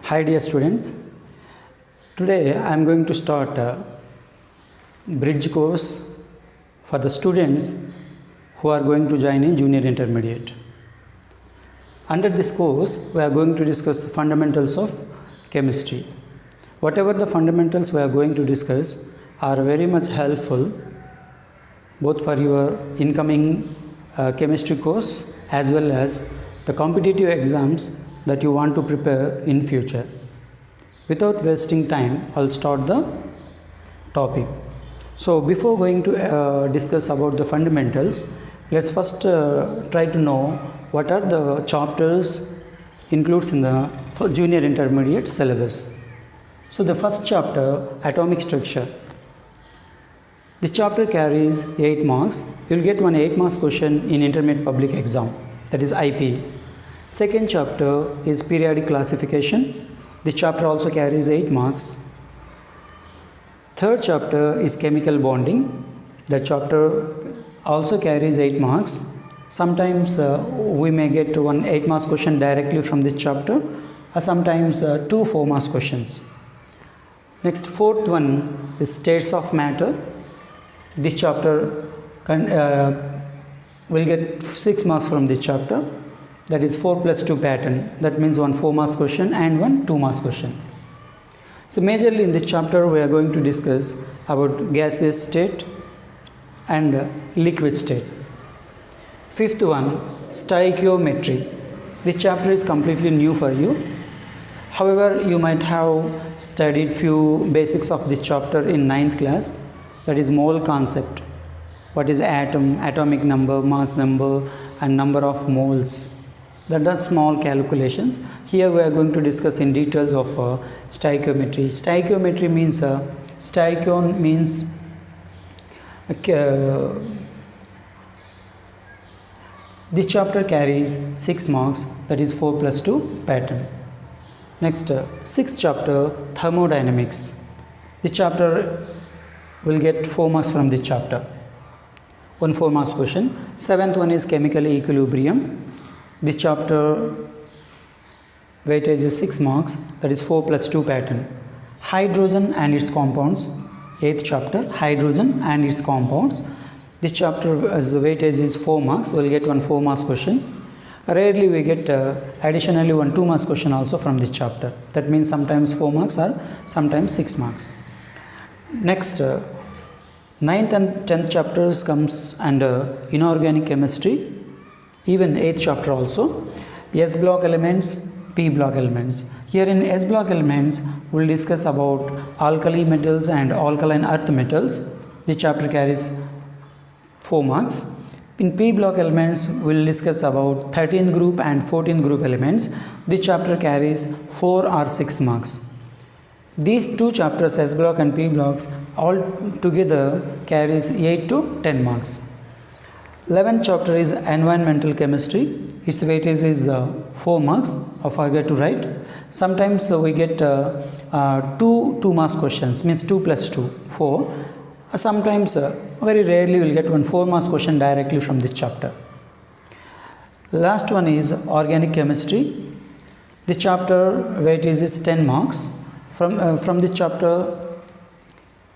Hi dear students, today I am going to start a bridge course for the students who are going to join in junior intermediate. Under this course we are going to discuss the fundamentals of chemistry. Whatever the fundamentals we are going to discuss are very much helpful both for your incoming chemistry course as well as the competitive exams that you want to prepare in future. Without wasting time, I'll start the topic. So before going to discuss about the fundamentals, let's first try to know what are the chapters includes in the junior intermediate syllabus. So the first chapter, atomic structure. This chapter carries 8 marks. You will get one 8 marks question in intermediate public exam, that is IP. Second chapter is periodic classification. This chapter also carries 8 marks. Third chapter is chemical bonding. That chapter also carries 8 marks. Sometimes we may get one 8 marks question directly from this chapter, or sometimes 2 4 marks questions. Next, fourth one is states of matter. This chapter will get 6 marks from this chapter. That is 4 plus 2 pattern. That means one 4 marks question and one 2 marks question. So majorly in this chapter we are going to discuss about gaseous state and liquid state. Fifth one, stoichiometry. This chapter is completely new for you. However, you might have studied few basics of this chapter in 9th class. That is mole concept. What is atom, atomic number, mass number and number of moles. That are small calculations. Here we are going to discuss in details of stoichiometry. Stoichiometry means stoichion means this chapter carries 6 marks, that is 4 plus 2 pattern. Next, 6th chapter, thermodynamics. This chapter will get 4 marks from this chapter. One 4 marks question. 7th one is chemical equilibrium. This chapter weightage is 6 marks, that is 4 plus 2 pattern. Hydrogen and its compounds. 8th chapter, hydrogen and its compounds. This chapter as the weightage is 4 marks, we will get one 4 marks question. Rarely we get additionally one 2 marks question also from this chapter. That means sometimes 4 marks or sometimes 6 marks. Next, 9th and 10th chapters comes under inorganic chemistry. Even 8th chapter also. S block elements, P block elements. Here in S block elements we will discuss about alkali metals and alkaline earth metals. This chapter carries 4 marks. In P block elements we will discuss about 13th group and 14th group elements. This chapter carries 4 or 6 marks. These two chapters, S block and P blocks, all together carries 8 to 10 marks. 11th chapter is environmental chemistry. Its weightage is 4 marks. I forget to write. Sometimes we get 2 marks questions, means 2 plus 2, 4. Sometimes very rarely we will get one 4 marks question directly from this chapter. Last one is organic chemistry. This chapter weightage is 10 marks. From this chapter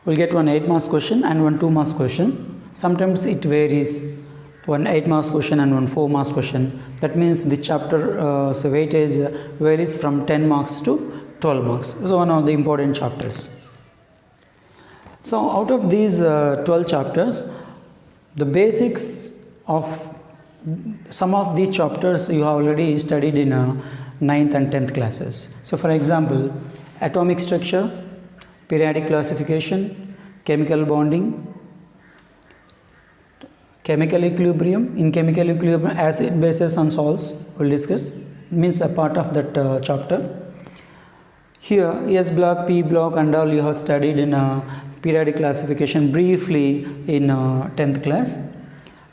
we will get one 8 marks question and one 2 marks question. Sometimes it varies, one 8 marks question and one 4 marks question. That means this chapter so weightage varies from 10 marks to 12 marks. So one of the important chapters. So out of these 12 chapters, the basics of some of these chapters you have already studied in 9th and 10th classes. So for example, atomic structure, periodic classification, chemical bonding, chemical equilibrium. In chemical equilibrium, acid, bases and salts we will discuss, means a part of that chapter. Here S block, P block and all you have studied in periodic classification briefly in 10th class.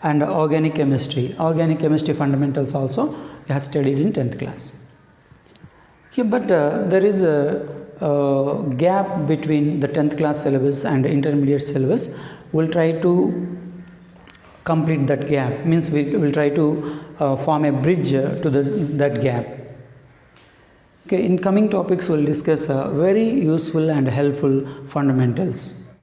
And organic chemistry fundamentals also you have studied in 10th class. Here, but there is a gap between the 10th class syllabus and intermediate syllabus. We will try to complete that gap, means we will try to form a bridge to that gap. Okay, in coming topics we'll discuss very useful and helpful fundamentals.